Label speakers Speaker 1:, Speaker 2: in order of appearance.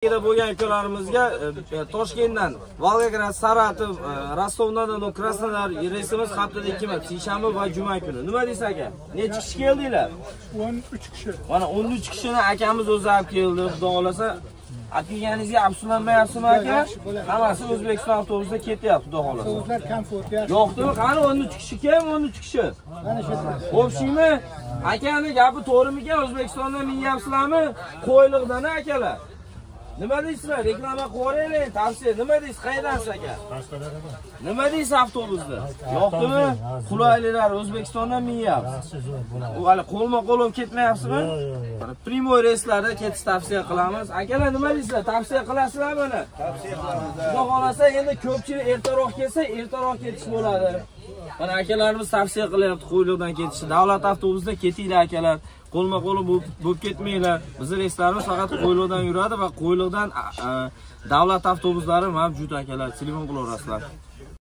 Speaker 1: bo'lgan ukalarimizga Toshkentdan Volgograd, Saratov, Rostov-na-Don, Krasnodar reysimiz haftada 2 marta, seshanba va juma kuni. Nima deysiz aka? Necha kishi keldinglar?
Speaker 2: 13 kishi.
Speaker 1: Mana 13 kishini akamiz o'zi olib keldi, xudo xolasa. Kelganingizga afsuslanmayapsizmi aka? Hammasi O'zbekiston avtobusida ketyapti, xudo xolasa.
Speaker 2: Avtobuslar komfort.
Speaker 1: Yo'qmi? Qani 13 kishi kim? 13 kishi.
Speaker 2: Mana shu.
Speaker 1: Xo'pshimi? Akani gapi to'g'rimikan? O'zbekistondan minyapsizlarmi? Qo'yliqdan akalar. Nima deysizlar? Reklama qo'yaylik, tavsiya. Nima deysiz? Qaydansiz aka? Nima deysiz avtobusda? Yo'qmi? Qulayliklar O'zbekistondan minyapsiz. U hali qo'lma-qo'l olib ketmayapsizmi? Primoy reyslarda ketish tavsiya qilamiz. Akalar nima deysizlar? Tavsiya qilasizlar buni? Tavsiya qilamiz. Xudo xolasa endi ko'pchilik ertaroq kelsa, ertaroq ketish bo'ladi. Mana akalarimiz tavsiya qilyapti Qo'yliqdan ketishni. Davlat avtobusida ketinglar akalar. Qo'lma-qo'l bo'lib ketmanglar. Bizning reyslarimiz faqat Qo'yliqdan yuradi va Qo'yliqdan davlat avtobuslari mavjud akalar. Telefon qilaverasizlar.